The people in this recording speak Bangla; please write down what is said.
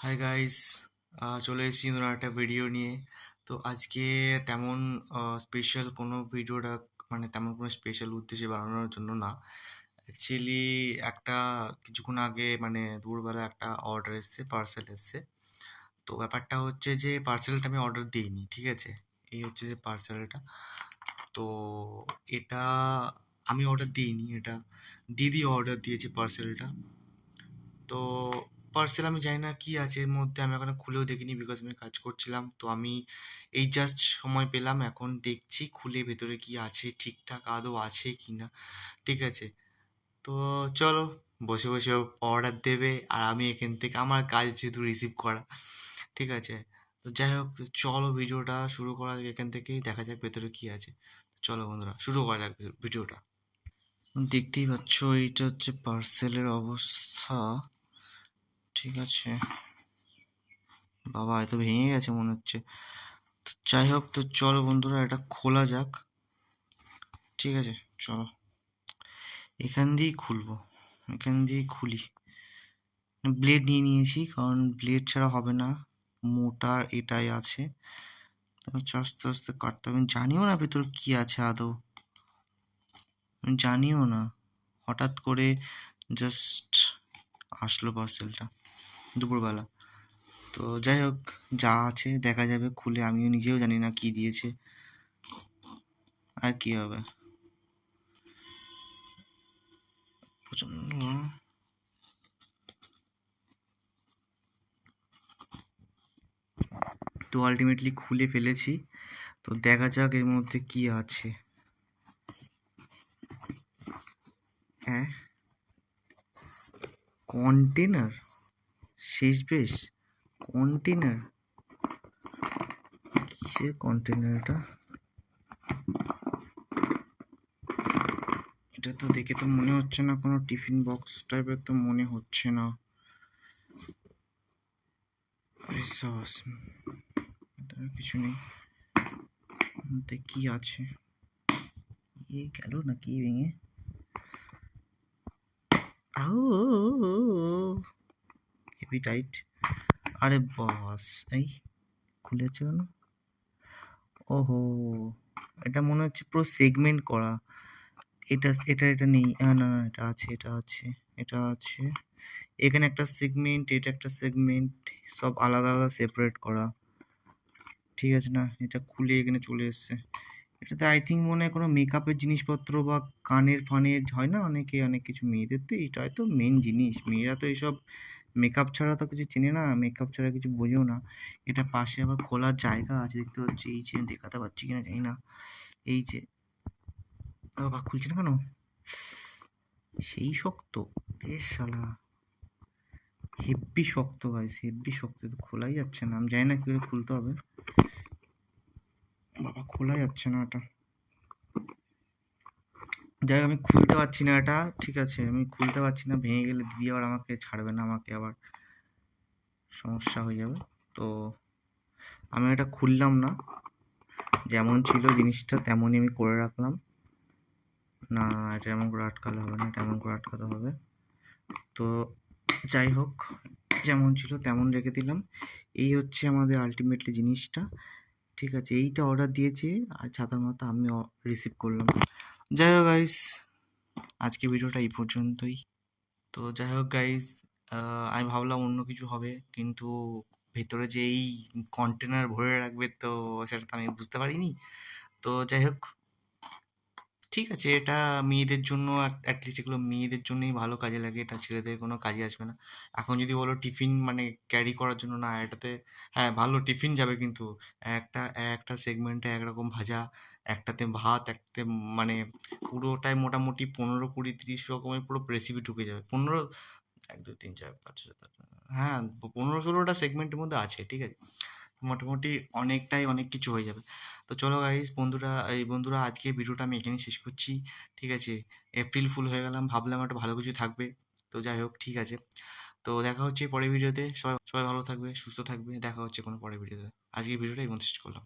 হাই গাইস, চলে এসেছি নতুন একটা ভিডিও নিয়ে। তো আজকে তেমন স্পেশাল কোনো ভিডিওটা মানে তেমন কোনো স্পেশাল উদ্দেশ্যে বানানোর জন্য না। অ্যাকচুয়ালি একটা কিছুক্ষণ আগে মানে দুপুরবেলা একটা অর্ডার এসছে, পার্সেল এসছে। তো ব্যাপারটা হচ্ছে যে পার্সেলটা আমি অর্ডার দিইনি, ঠিক আছে? এই হচ্ছে যে পার্সেলটা। তো এটা আমি অর্ডার দিইনি, এটা দিদি অর্ডার দিয়েছে পার্সেলটা। তো পার্সেল আমি জানি না কি আছে এর মধ্যে, আমি এখনো খুলেও দেখিনি বিকজ আমি কাজ করছিলাম। তো আমি এই জাস্ট সময় পেলাম, এখন দেখছি খুলে ভেতরে কি আছে, ঠিকঠাক আদৌ আছে কি না। ঠিক আছে, তো চলো, বসে বসে অর্ডার দেবে আর আমি এখান থেকে আমার কাজ যেহেতু রিসিভ করা, ঠিক আছে। তো যাই হোক, তো চলো ভিডিওটা শুরু করা যাক, এখান থেকেই দেখা যাক ভেতরে কি আছে। চলো বন্ধুরা, শুরু করা যাক ভিডিওটা। দেখতেই পাচ্ছ এইটা হচ্ছে পার্সেলের অবস্থা, ঠিক আছে। বাবা, এত ভেঙে গেছে মনে হচ্ছে। তো যাই হোক, তো চলো বন্ধুরা এটা খোলা যাক, ঠিক আছে। চলো এখান দিয়েই খুলবো, এখান দিয়েই খুলি। ব্লেড নিয়ে নিয়েছি কারণ ব্লেড ছাড়া হবে না, মোটা এটাই আছে। হচ্ছে আস্তে আস্তে কাটতে হবে, আমি জানিও না ভেতর কি আছে আদৌ, আমি জানিও না। হঠাৎ করে জাস্ট আসলো পার্সেলটা দুপুরবেলা। তো যাই হোক, যা আছে দেখা যাবে খুলে, আমিও নিজেও জানি না কি দিয়েছে আর কি হবে। প্রচন্ড তো আলটিমেটলি খুলে ফেলেছি। তো দেখা যাক এর মধ্যে কি আছে। হ্যাঁ, কন্টেনার, শেষ বেশ কন্টেনার, কিসের কন্টেনার এটা? এটা তো দেখে তো মনে হচ্ছে না কোনো টিফিন বক্স টাইপের, তো মনে হচ্ছে না। আরে সস, এটা কিছু নেই। মধ্যে কি আছে? এই গেল না কি ভেঙে? আউ, হেভি টাইট। আরে বস, এই খুলেছে কেন? ওহো, এটা মনে হচ্ছে পুরো সেগমেন্ট করা। এটা এটা এটা নেই, না না, এটা আছে, এটা আছে, এটা আছে। এখানে একটা সেগমেন্ট, এটা একটা সেগমেন্ট, সব আলাদা আলাদা সেপারেট করা, ঠিক আছে। না, এটা খুলে এখানে চলে এসছে। এটাতে আই থিঙ্ক মনে হয় কোনো মেকআপের জিনিসপত্র বা কানের ফানের হয় না, অনেকে অনেক কিছু, মেয়েদের তো এটা হয়তো মেন জিনিস। মেয়েরা তো এইসব মেকআপ ছাড়া তো কিছু চেনে না, মেকআপ ছাড়া কিছু বোঝেও না। এটা পাশে আবার খোলার জায়গা আছে দেখতে পাচ্ছি, এই যে দেখাতে পাচ্ছি কিনা জানি না। এই যে, বাবা খুলছে না কেন? সেই শক্ত, এ শালা হেব্বি শক্ত গাইস, হেব্বি শক্ত, তো খোলাই যাচ্ছে না। আমি জানি না কি করে খুলতে হবে, বাবা খোলা যাচ্ছে না এটা। যাই হোক, আমি খুলতে পারছি না এটা, ঠিক আছে, আমি খুলতে পারছি না। ভেঙে গেলে দিদি আবার আমাকে ছাড়বে না, আমাকে আবার সমস্যা হয়ে যাবে। তো আমি এটা খুললাম না, যেমন ছিল জিনিসটা তেমনই আমি করে রাখলাম। না, এটা এমন করে আটকালে হবে না, এটা এমন করে আটকাতে হবে। তো যাই হোক, যেমন ছিল তেমন রেখে দিলাম। এই হচ্ছে আমাদের আলটিমেটলি জিনিসটা, ঠিক আছে। এইটা অর্ডার দিয়েছে আর ছাতার মতো আমি রিসিভ করলাম। যাই হোক গাইস, আজকে ভিডিওটা এই পর্যন্তই। তো যাই হোক গাইস, আমি ভাবলাম অন্য কিছু হবে, কিন্তু ভেতরে যে এই কন্টেনার ভরে রাখবে, তো সেটা তো আমি বুঝতে পারিনি। তো যাই হোক, ঠিক আছে, এটা মেয়েদের জন্য, অ্যাটলিস্ট এগুলো মেয়েদের জন্যই ভালো কাজে লাগে, এটা ছেলেদের কোনো কাজে আসবে না। এখন যদি বলো টিফিন মানে ক্যারি করার জন্য, না এটাতে, হ্যাঁ ভালো টিফিন যাবে, কিন্তু একটা একটা সেগমেন্টে একরকম ভাজা, একটাতে ভাত, একটাতে মানে পুরোটাই মোটামুটি 15, 20, 30 রকমের পুরো রেসিপি ঢুকে যাবে। 15, 1, 2, 3, 4, 5, 6, 7, 8, হ্যাঁ 15, 16টা সেগমেন্টের মধ্যে আছে, ঠিক আছে। মোটামুটি অনেকটাই অনেক কিছু হয়ে যাবে। তো চলো গাইস, বন্ধুরা আজকে ভিডিওটা আমি এখানেই শেষ করছি, ঠিক আছে। এপ্রিল ফুল হয়ে গেলাম, ভাবলাম একটা ভালো কিছু থাকবে। তো যাই হোক, ঠিক আছে। তো দেখা হচ্ছে পরের ভিডিওতে। সবাই সবাই ভালো থাকবে, সুস্থ থাকবে, দেখা হচ্ছে কোনো পরের ভিডিওতে। আজকে ভিডিওটা এই মধ্যে শেষ করলাম।